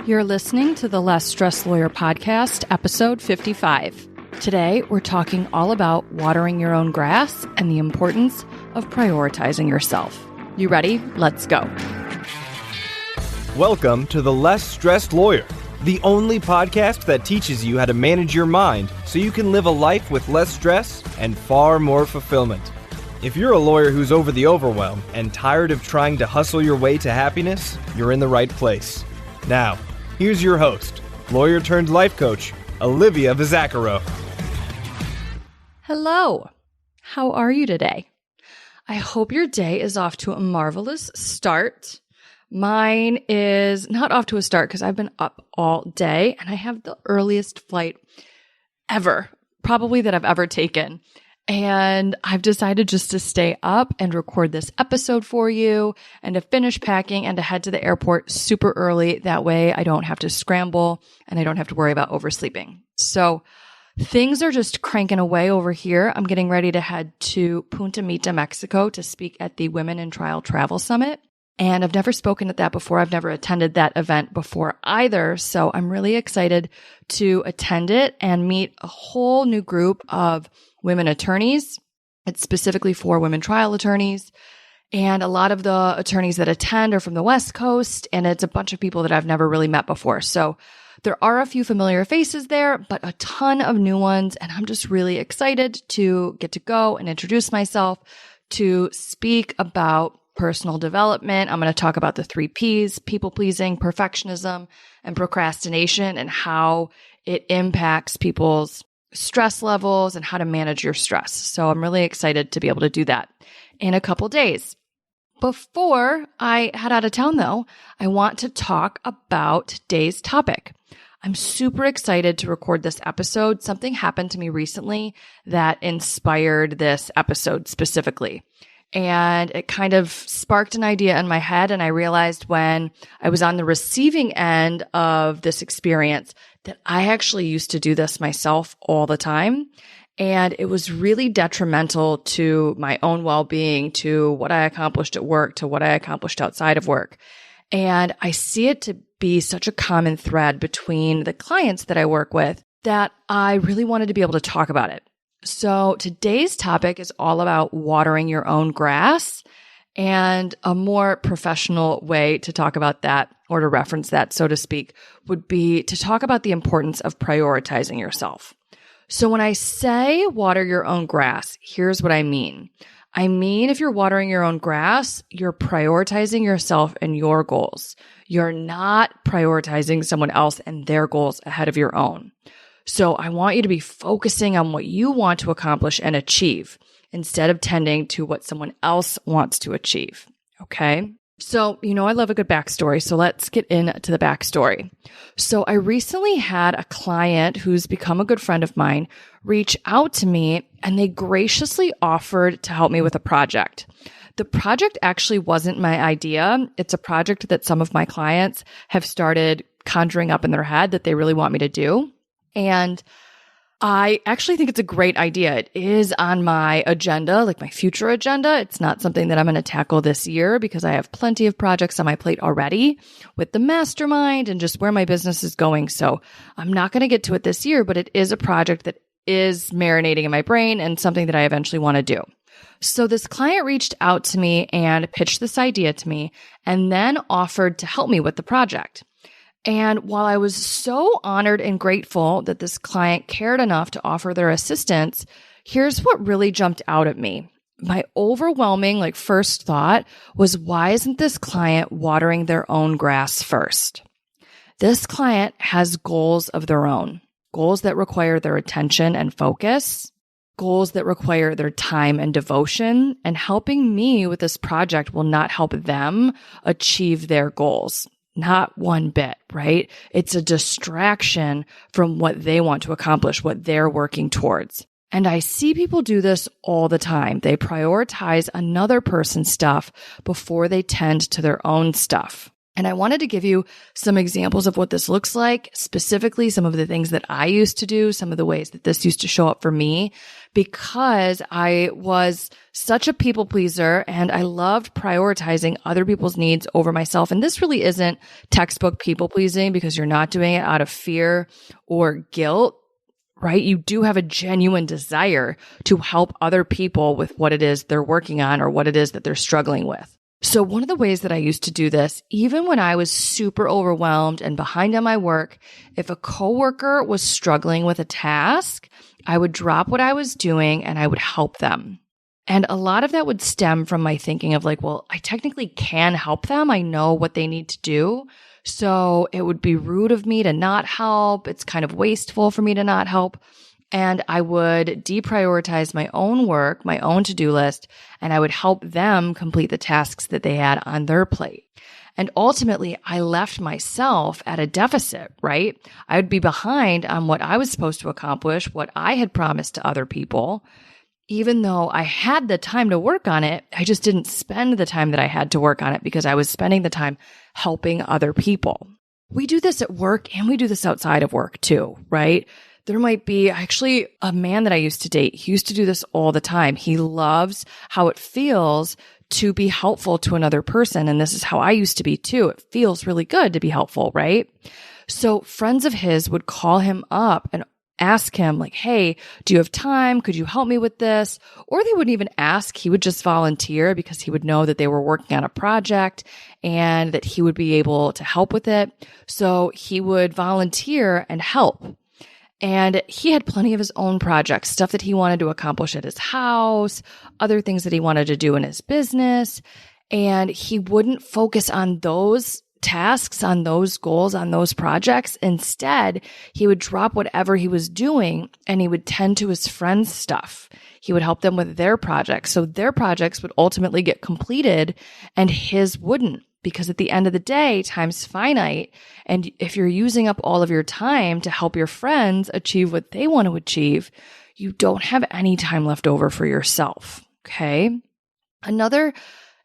You're listening to the Less Stressed Lawyer Podcast, episode 55. Today, we're talking all about watering your own grass and the importance of prioritizing yourself. You ready? Let's go. Welcome to the Less Stressed Lawyer, the only podcast that teaches you how to manage your mind so you can live a life with less stress and far more fulfillment. If you're a lawyer who's over the overwhelm and tired of trying to hustle your way to happiness, you're in the right place. Now, here's your host, lawyer turned life coach, Olivia Vizacaro. Hello. How are you today? I hope your day is off to a marvelous start. Mine is not off to a start because I've been up all day and I have the earliest flight ever, probably that I've ever taken. And I've decided just to stay up and record this episode for you and to finish packing and to head to the airport super early. That way I don't have to scramble and I don't have to worry about oversleeping. So things are just cranking away over here. I'm getting ready to head to Punta Mita, Mexico to speak at the Women in Trial Travel Summit. And I've never spoken at that before. I've never attended that event before either. So I'm really excited to attend it and meet a whole new group of women attorneys. It's specifically for women trial attorneys. And a lot of the attorneys that attend are from the West Coast. And it's a bunch of people that I've never really met before. So there are a few familiar faces there, but a ton of new ones. And I'm just really excited to get to go and introduce myself, to speak about personal development. I'm going to talk about the 3 Ps, people pleasing, perfectionism, and procrastination, and how it impacts people's stress levels and how to manage your stress. So I'm really excited to be able to do that in a couple days. Before I head out of town though, I want to talk about today's topic. I'm super excited to record this episode. Something happened to me recently that inspired this episode specifically. And it kind of sparked an idea in my head. And I realized when I was on the receiving end of this experience that I actually used to do this myself all the time. And it was really detrimental to my own well-being, to what I accomplished at work, to what I accomplished outside of work. And I see it to be such a common thread between the clients that I work with that I really wanted to be able to talk about it. So today's topic is all about watering your own grass, and a more professional way to talk about that, or to reference that, so to speak, would be to talk about the importance of prioritizing yourself. So when I say water your own grass, here's what I mean. I mean, if you're watering your own grass, you're prioritizing yourself and your goals. You're not prioritizing someone else and their goals ahead of your own. So I want you to be focusing on what you want to accomplish and achieve instead of tending to what someone else wants to achieve. Okay? So, I love a good backstory. So let's get into the backstory. So I recently had a client who's become a good friend of mine reach out to me, and they graciously offered to help me with a project. The project actually wasn't my idea. It's a project that some of my clients have started conjuring up in their head that they really want me to do. And I actually think it's a great idea. It is on my agenda, like my future agenda. It's not something that I'm going to tackle this year because I have plenty of projects on my plate already with the mastermind and just where my business is going. So I'm not going to get to it this year, but it is a project that is marinating in my brain and something that I eventually want to do. So this client reached out to me and pitched this idea to me and then offered to help me with the project. And while I was so honored and grateful that this client cared enough to offer their assistance, here's what really jumped out at me. My overwhelming first thought was, why isn't this client watering their own grass first? This client has goals of their own, goals that require their attention and focus, goals that require their time and devotion, and helping me with this project will not help them achieve their goals. Not one bit, right? It's a distraction from what they want to accomplish, what they're working towards. And I see people do this all the time. They prioritize another person's stuff before they tend to their own stuff. And I wanted to give you some examples of what this looks like, specifically some of the things that I used to do, some of the ways that this used to show up for me, because I was such a people pleaser and I loved prioritizing other people's needs over myself. And this really isn't textbook people pleasing because you're not doing it out of fear or guilt, right? You do have a genuine desire to help other people with what it is they're working on or what it is that they're struggling with. So one of the ways that I used to do this, even when I was super overwhelmed and behind on my work, if a coworker was struggling with a task, I would drop what I was doing and I would help them. And a lot of that would stem from my thinking of like, well, I technically can help them. I know what they need to do. So it would be rude of me to not help. It's kind of wasteful for me to not help. And I would deprioritize my own work, my own to-do list, and I would help them complete the tasks that they had on their plate. And ultimately, I left myself at a deficit, right? I would be behind on what I was supposed to accomplish, what I had promised to other people. Even though I had the time to work on it, I just didn't spend the time that I had to work on it because I was spending the time helping other people. We do this at work and we do this outside of work too, right? There might be actually a man that I used to date. He used to do this all the time. He loves how it feels to be helpful to another person. And this is how I used to be too. It feels really good to be helpful, right? So friends of his would call him up and ask him like, hey, do you have time? Could you help me with this? Or they wouldn't even ask. He would just volunteer because he would know that they were working on a project and that he would be able to help with it. So he would volunteer and help. And he had plenty of his own projects, stuff that he wanted to accomplish at his house, other things that he wanted to do in his business. And he wouldn't focus on those tasks, on those goals, on those projects. Instead, he would drop whatever he was doing and he would tend to his friends' stuff. He would help them with their projects. So their projects would ultimately get completed and his wouldn't. Because at the end of the day, time's finite. And if you're using up all of your time to help your friends achieve what they want to achieve, you don't have any time left over for yourself. Okay. Another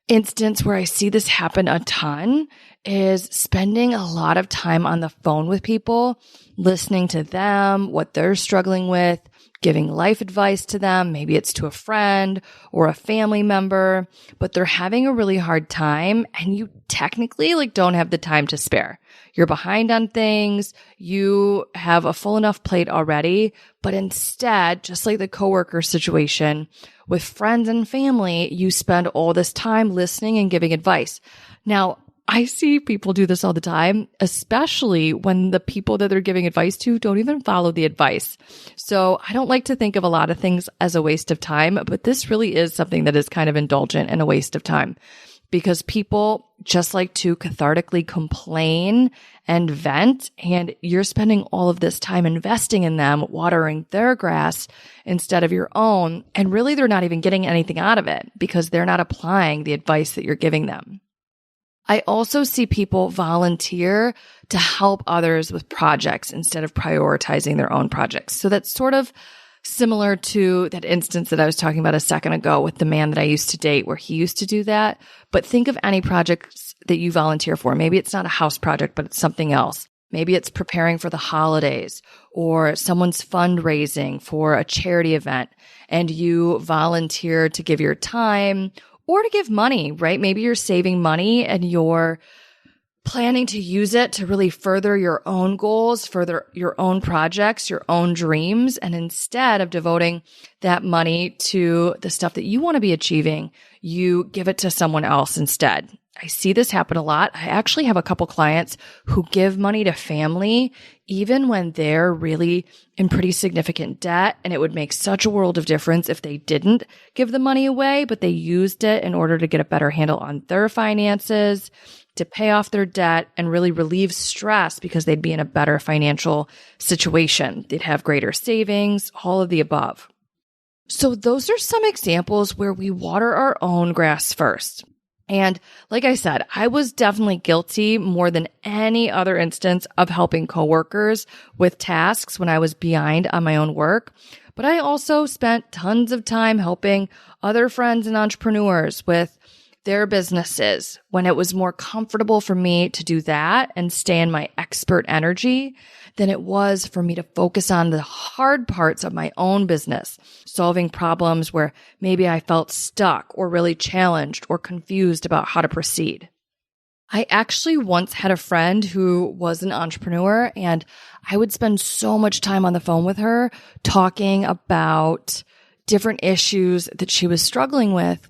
instance where I see this happen a ton is spending a lot of time on the phone with people, listening to them, what they're struggling with, giving life advice to them. Maybe it's to a friend or a family member, but they're having a really hard time and you technically don't have the time to spare. You're behind on things. You have a full enough plate already, but instead, just like the coworker situation with friends and family, you spend all this time listening and giving advice. Now, I see people do this all the time, especially when the people that they're giving advice to don't even follow the advice. So I don't like to think of a lot of things as a waste of time, but this really is something that is kind of indulgent and a waste of time because people just like to cathartically complain and vent, and you're spending all of this time investing in them, watering their grass instead of your own. And really, they're not even getting anything out of it because they're not applying the advice that you're giving them. I also see people volunteer to help others with projects instead of prioritizing their own projects. So that's sort of similar to that instance that I was talking about a second ago with the man that I used to date where he used to do that. But think of any projects that you volunteer for. Maybe it's not a house project, but it's something else. Maybe it's preparing for the holidays or someone's fundraising for a charity event and you volunteer to give your time or to give money, right? Maybe you're saving money and you're planning to use it to really further your own goals, further your own projects, your own dreams. And instead of devoting that money to the stuff that you want to be achieving, you give it to someone else instead. I see this happen a lot. I actually have a couple clients who give money to family even when they're really in pretty significant debt. And it would make such a world of difference if they didn't give the money away, but they used it in order to get a better handle on their finances, to pay off their debt and really relieve stress because they'd be in a better financial situation. They'd have greater savings, all of the above. So those are some examples where we water our own grass first. And like I said, I was definitely guilty more than any other instance of helping coworkers with tasks when I was behind on my own work. But I also spent tons of time helping other friends and entrepreneurs with their businesses when it was more comfortable for me to do that and stay in my expert energy than it was for me to focus on the hard parts of my own business, solving problems where maybe I felt stuck or really challenged or confused about how to proceed. I actually once had a friend who was an entrepreneur, and I would spend so much time on the phone with her talking about different issues that she was struggling with.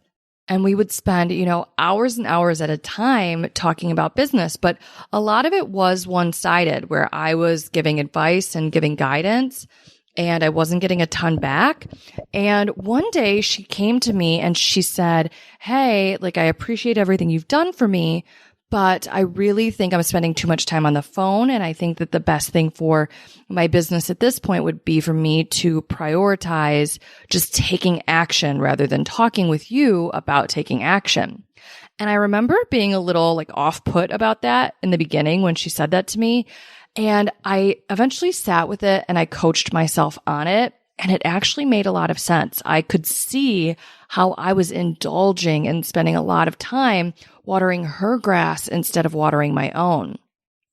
And we would spend, hours and hours at a time talking about business. But a lot of it was one-sided, where I was giving advice and giving guidance, and I wasn't getting a ton back. And one day she came to me and she said, "Hey, I appreciate everything you've done for me, but I really think I'm spending too much time on the phone. And I think that the best thing for my business at this point would be for me to prioritize just taking action rather than talking with you about taking action." And I remember being a little off-put about that in the beginning when she said that to me. And I eventually sat with it and I coached myself on it. And it actually made a lot of sense. I could see how I was indulging and spending a lot of time watering her grass instead of watering my own.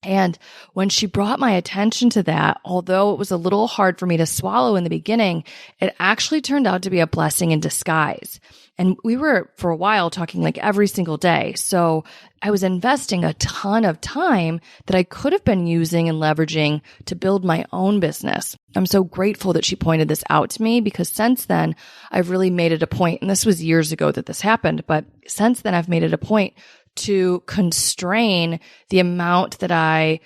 And when she brought my attention to that, although it was a little hard for me to swallow in the beginning, it actually turned out to be a blessing in disguise. And we were, for a while, talking every single day. So I was investing a ton of time that I could have been using and leveraging to build my own business. I'm so grateful that she pointed this out to me, because since then, I've really made it a point, and this was years ago that this happened, but since then, I've made it a point to constrain the amount that I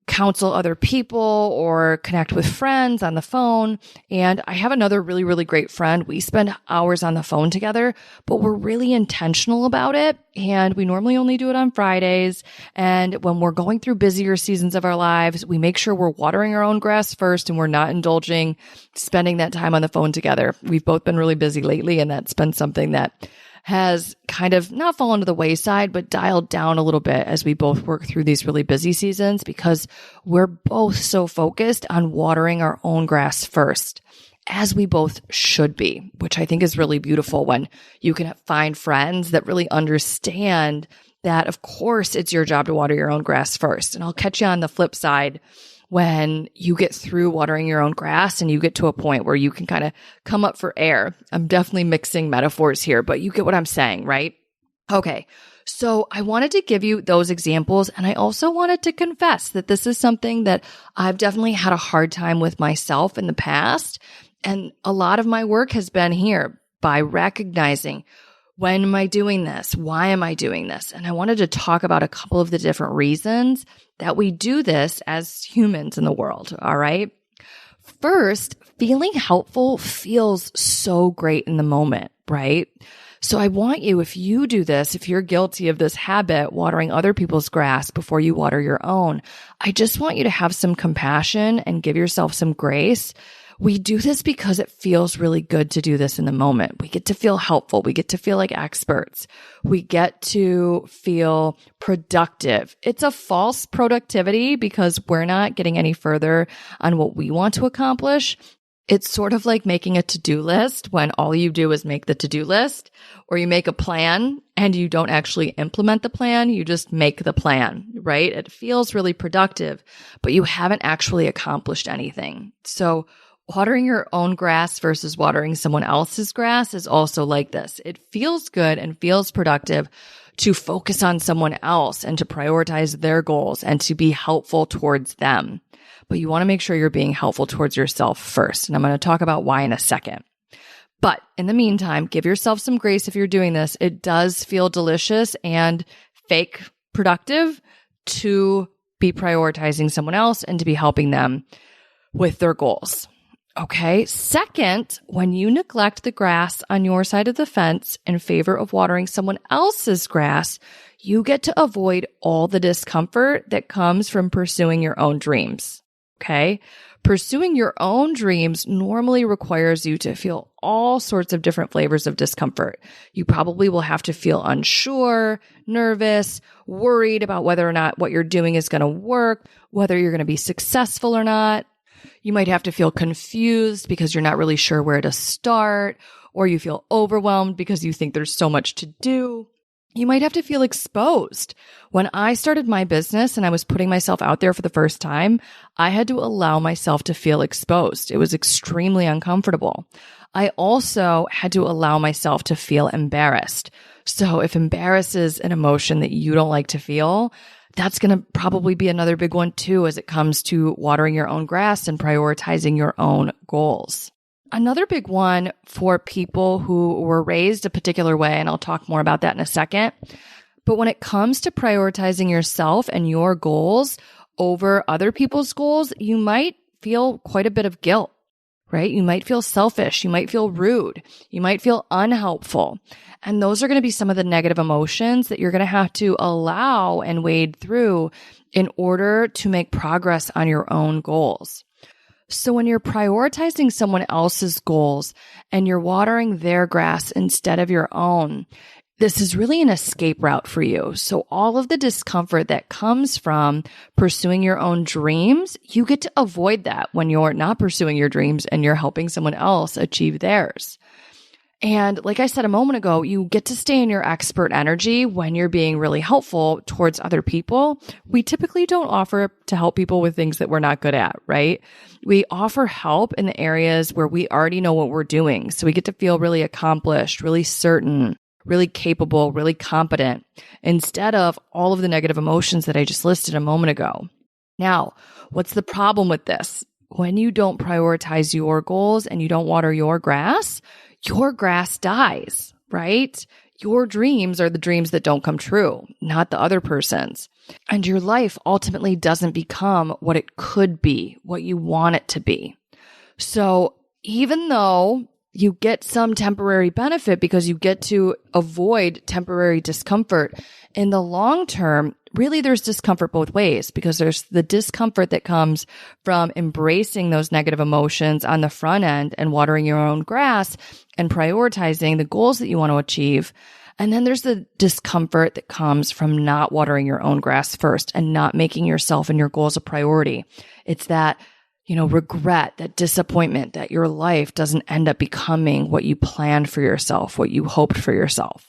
counsel other people or connect with friends on the phone. And I have another really, really great friend. We spend hours on the phone together, but we're really intentional about it. And we normally only do it on Fridays. And when we're going through busier seasons of our lives, we make sure we're watering our own grass first and we're not indulging spending that time on the phone together. We've both been really busy lately, and that's been something that has kind of not fallen to the wayside, but dialed down a little bit as we both work through these really busy seasons, because we're both so focused on watering our own grass first, as we both should be, which I think is really beautiful when you can find friends that really understand that, of course, it's your job to water your own grass first. And I'll catch you on the flip side when you get through watering your own grass and you get to a point where you can kind of come up for air. I'm definitely mixing metaphors here, but you get what I'm saying, right? Okay. So I wanted to give you those examples. And I also wanted to confess that this is something that I've definitely had a hard time with myself in the past. And a lot of my work has been here by recognizing, when am I doing this? Why am I doing this? And I wanted to talk about a couple of the different reasons that we do this as humans in the world. All right. First, feeling helpful feels so great in the moment, right? So I want you, if you do this, if you're guilty of this habit, watering other people's grass before you water your own, I just want you to have some compassion and give yourself some grace. We do this because it feels really good to do this in the moment. We get to feel helpful. We get to feel like experts. We get to feel productive. It's a false productivity because we're not getting any further on what we want to accomplish. It's sort of like making a to-do list when all you do is make the to-do list, or you make a plan and you don't actually implement the plan. You just make the plan, right? It feels really productive, but you haven't actually accomplished anything. So watering your own grass versus watering someone else's grass is also like this. It feels good and feels productive to focus on someone else and to prioritize their goals and to be helpful towards them. But you want to make sure you're being helpful towards yourself first. And I'm going to talk about why in a second. But in the meantime, give yourself some grace if you're doing this. It does feel delicious and fake productive to be prioritizing someone else and to be helping them with their goals. Okay. Second, when you neglect the grass on your side of the fence in favor of watering someone else's grass, you get to avoid all the discomfort that comes from pursuing your own dreams. Okay. Pursuing your own dreams normally requires you to feel all sorts of different flavors of discomfort. You probably will have to feel unsure, nervous, worried about whether or not what you're doing is going to work, whether you're going to be successful or not. You might have to feel confused because you're not really sure where to start, or you feel overwhelmed because you think there's so much to do. You might have to feel exposed. When I started my business and I was putting myself out there for the first time, I had to allow myself to feel exposed. It was extremely uncomfortable. I also had to allow myself to feel embarrassed. So if embarrassed is an emotion that you don't like to feel, that's going to probably be another big one too, as it comes to watering your own grass and prioritizing your own goals. Another big one for people who were raised a particular way, and I'll talk more about that in a second, but when it comes to prioritizing yourself and your goals over other people's goals, you might feel quite a bit of guilt, right? You might feel selfish. You might feel rude. You might feel unhelpful. And those are going to be some of the negative emotions that you're going to have to allow and wade through in order to make progress on your own goals. So when you're prioritizing someone else's goals and you're watering their grass instead of your own, this is really an escape route for you. So all of the discomfort that comes from pursuing your own dreams, you get to avoid that when you're not pursuing your dreams and you're helping someone else achieve theirs. And like I said a moment ago, you get to stay in your expert energy when you're being really helpful towards other people. We typically don't offer to help people with things that we're not good at, right? We offer help in the areas where we already know what we're doing. So we get to feel really accomplished, really certain, really capable, really competent, instead of all of the negative emotions that I just listed a moment ago. Now, what's the problem with this? When you don't prioritize your goals and you don't water your grass dies, right? Your dreams are the dreams that don't come true, not the other person's. And your life ultimately doesn't become what it could be, what you want it to be. So even though you get some temporary benefit because you get to avoid temporary discomfort, in the long term, really there's discomfort both ways, because there's the discomfort that comes from embracing those negative emotions on the front end and watering your own grass and prioritizing the goals that you want to achieve. And then there's the discomfort that comes from not watering your own grass first and not making yourself and your goals a priority. It's that, regret, that disappointment that your life doesn't end up becoming what you planned for yourself, what you hoped for yourself.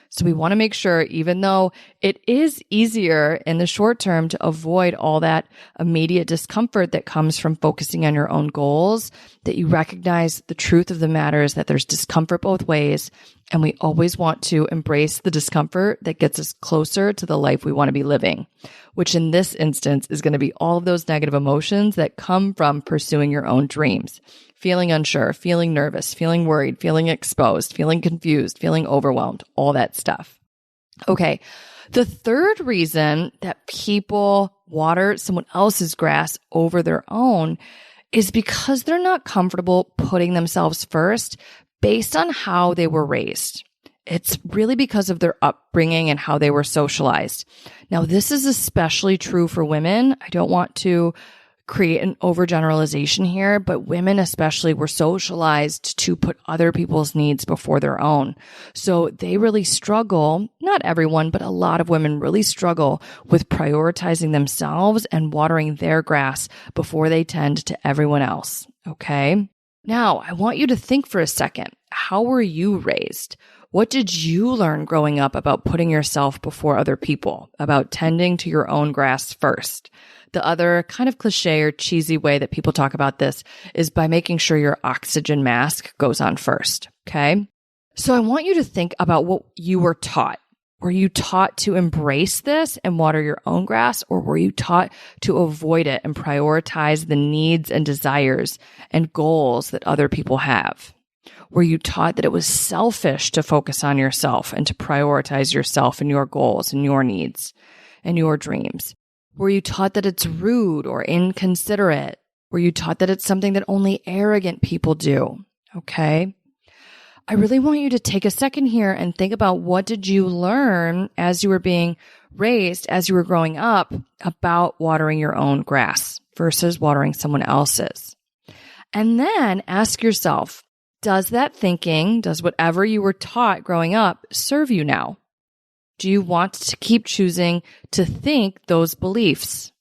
So we want to make sure, even though it is easier in the short term to avoid all that immediate discomfort that comes from focusing on your own goals, that you recognize the truth of the matter is that there's discomfort both ways. And we always want to embrace the discomfort that gets us closer to the life we want to be living, which in this instance is going to be all of those negative emotions that come from pursuing your own dreams. Feeling unsure, feeling nervous, feeling worried, feeling exposed, feeling confused, feeling overwhelmed, all that stuff. Okay. The third reason that people water someone else's grass over their own is because they're not comfortable putting themselves first based on how they were raised. It's really because of their upbringing and how they were socialized. Now, this is especially true for women. I don't want to create an overgeneralization here, but women especially were socialized to put other people's needs before their own. So they really struggle, not everyone, but a lot of women really struggle with prioritizing themselves and watering their grass before they tend to everyone else. Okay. Now, I want you to think for a second. How were you raised? What did you learn growing up about putting yourself before other people, about tending to your own grass first? The other kind of cliche or cheesy way that people talk about this is by making sure your oxygen mask goes on first, okay? So I want you to think about what you were taught. Were you taught to embrace this and water your own grass, or were you taught to avoid it and prioritize the needs and desires and goals that other people have? Were you taught that it was selfish to focus on yourself and to prioritize yourself and your goals and your needs and your dreams? Were you taught that it's rude or inconsiderate? Were you taught that it's something that only arrogant people do? Okay. I really want you to take a second here and think about, what did you learn as you were being raised, as you were growing up, about watering your own grass versus watering someone else's? And then ask yourself, does that thinking, does whatever you were taught growing up serve you now? Do you want to keep choosing to think those beliefs?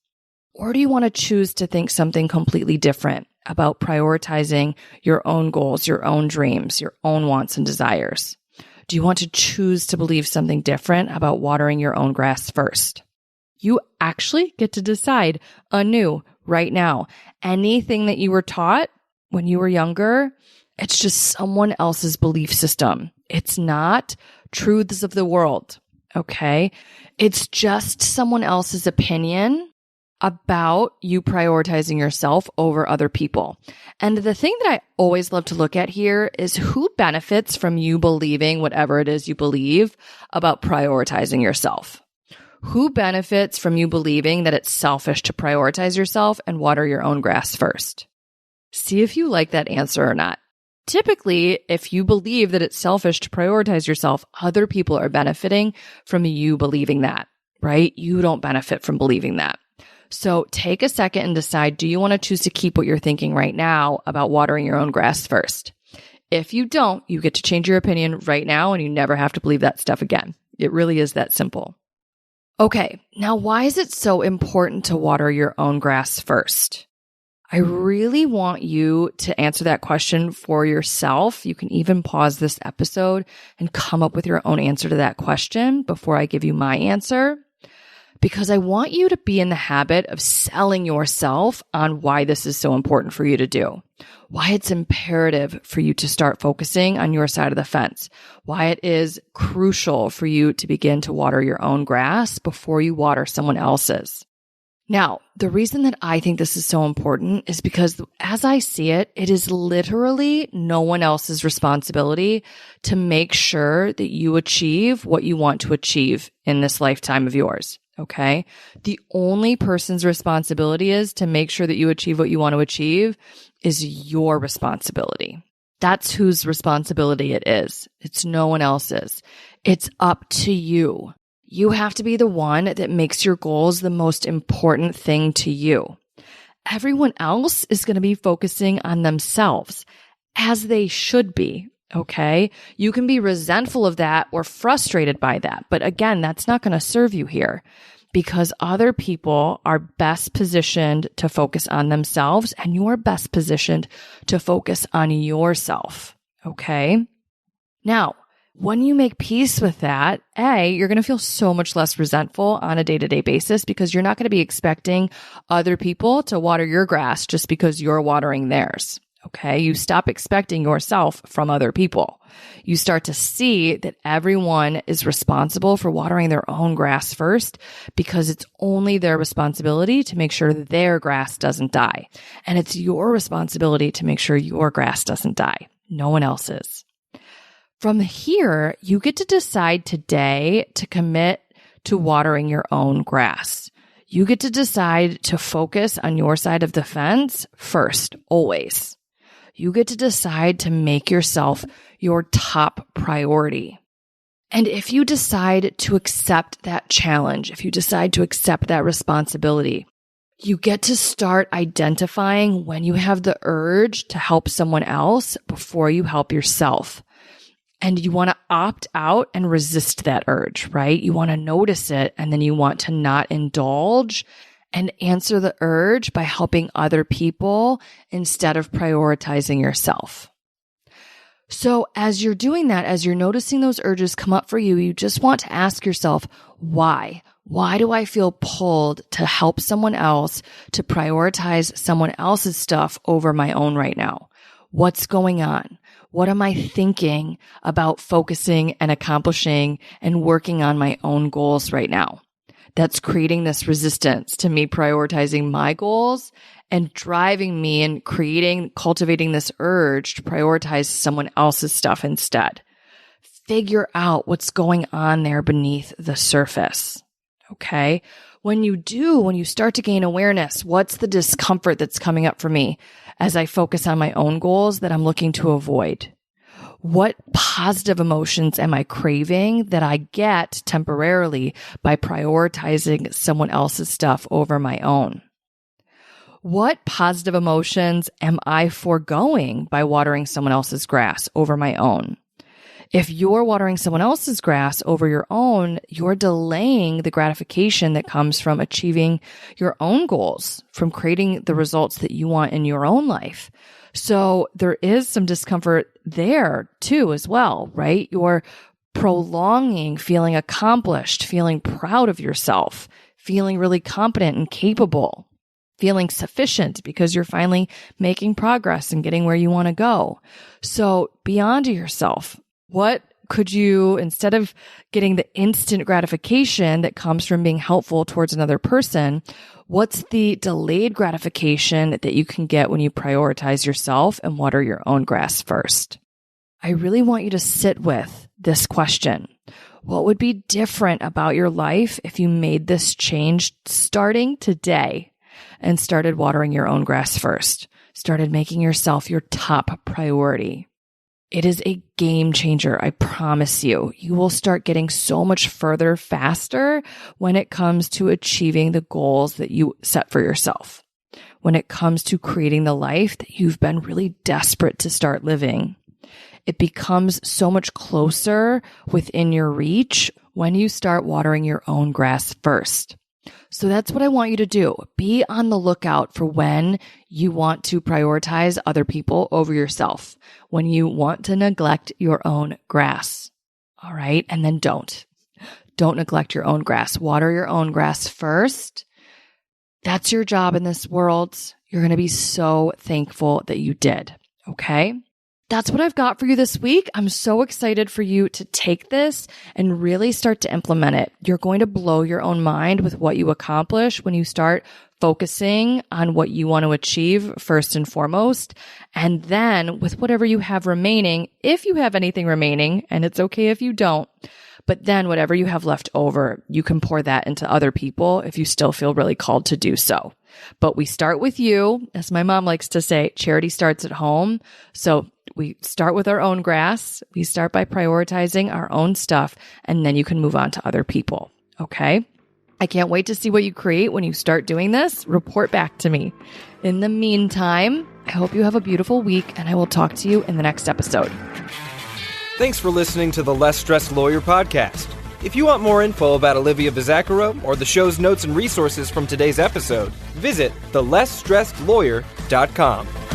Or do you want to choose to think something completely different about prioritizing your own goals, your own dreams, your own wants and desires? Do you want to choose to believe something different about watering your own grass first? You actually get to decide anew right now. Anything that you were taught when you were younger, it's just someone else's belief system. It's not truths of the world, okay? It's just someone else's opinion about you prioritizing yourself over other people. And the thing that I always love to look at here is who benefits from you believing whatever it is you believe about prioritizing yourself. Who benefits from you believing that it's selfish to prioritize yourself and water your own grass first? See if you like that answer or not. Typically, if you believe that it's selfish to prioritize yourself, other people are benefiting from you believing that, right? You don't benefit from believing that. So take a second and decide, do you want to choose to keep what you're thinking right now about watering your own grass first? If you don't, you get to change your opinion right now and you never have to believe that stuff again. It really is that simple. Okay, now why is it so important to water your own grass first? I really want you to answer that question for yourself. You can even pause this episode and come up with your own answer to that question before I give you my answer, because I want you to be in the habit of selling yourself on why this is so important for you to do, why it's imperative for you to start focusing on your side of the fence, why it is crucial for you to begin to water your own grass before you water someone else's. Now, the reason that I think this is so important is because as I see it, it is literally no one else's responsibility to make sure that you achieve what you want to achieve in this lifetime of yours. Okay. The only person's responsibility is to make sure that you achieve what you want to achieve is your responsibility. That's whose responsibility it is. It's no one else's. It's up to you. You have to be the one that makes your goals the most important thing to you. Everyone else is going to be focusing on themselves, as they should be. Okay. You can be resentful of that or frustrated by that. But again, that's not going to serve you here because other people are best positioned to focus on themselves and you're best positioned to focus on yourself. Okay. Now, when you make peace with that, you're going to feel so much less resentful on a day-to-day basis because you're not going to be expecting other people to water your grass just because you're watering theirs. Okay, you stop expecting yourself from other people. You start to see that everyone is responsible for watering their own grass first because it's only their responsibility to make sure their grass doesn't die. And it's your responsibility to make sure your grass doesn't die. No one else's. From here, you get to decide today to commit to watering your own grass. You get to decide to focus on your side of the fence first, always. You get to decide to make yourself your top priority. And if you decide to accept that challenge, if you decide to accept that responsibility, you get to start identifying when you have the urge to help someone else before you help yourself. And you want to opt out and resist that urge, right? You want to notice it and then you want to not indulge and answer the urge by helping other people instead of prioritizing yourself. So as you're doing that, as you're noticing those urges come up for you, you just want to ask yourself, why? Why do I feel pulled to help someone else, to prioritize someone else's stuff over my own right now? What's going on? What am I thinking about focusing and accomplishing and working on my own goals right now? That's creating this resistance to me prioritizing my goals and driving me and cultivating this urge to prioritize someone else's stuff instead. Figure out what's going on there beneath the surface. Okay. When you start to gain awareness, what's the discomfort that's coming up for me as I focus on my own goals that I'm looking to avoid? What positive emotions am I craving that I get temporarily by prioritizing someone else's stuff over my own? What positive emotions am I foregoing by watering someone else's grass over my own? If you're watering someone else's grass over your own, you're delaying the gratification that comes from achieving your own goals, from creating the results that you want in your own life. So there is some discomfort there too as well, right? You're prolonging feeling accomplished, feeling proud of yourself, feeling really competent and capable, feeling sufficient because you're finally making progress and getting where you want to go. So be onto yourself. What could you, instead of getting the instant gratification that comes from being helpful towards another person, what's the delayed gratification that you can get when you prioritize yourself and water your own grass first? I really want you to sit with this question. What would be different about your life if you made this change starting today and started watering your own grass first, started making yourself your top priority? It is a game changer, I promise you. You will start getting so much further faster when it comes to achieving the goals that you set for yourself, when it comes to creating the life that you've been really desperate to start living. It becomes so much closer within your reach when you start watering your own grass first. So that's what I want you to do. Be on the lookout for when you want to prioritize other people over yourself, when you want to neglect your own grass. All right. And then don't neglect your own grass. Water your own grass first. That's your job in this world. You're going to be so thankful that you did. Okay. That's what I've got for you this week. I'm so excited for you to take this and really start to implement it. You're going to blow your own mind with what you accomplish when you start focusing on what you want to achieve first and foremost. And then with whatever you have remaining, if you have anything remaining, and it's okay if you don't, but then whatever you have left over, you can pour that into other people if you still feel really called to do so. But we start with you. As my mom likes to say, charity starts at home. So we start with our own grass. We start by prioritizing our own stuff, and then you can move on to other people. Okay? I can't wait to see what you create when you start doing this. Report back to me. In the meantime, I hope you have a beautiful week, and I will talk to you in the next episode. Thanks for listening to the Less Stressed Lawyer podcast. If you want more info about Olivia Bizzacaro or the show's notes and resources from today's episode, visit thelessstressedlawyer.com.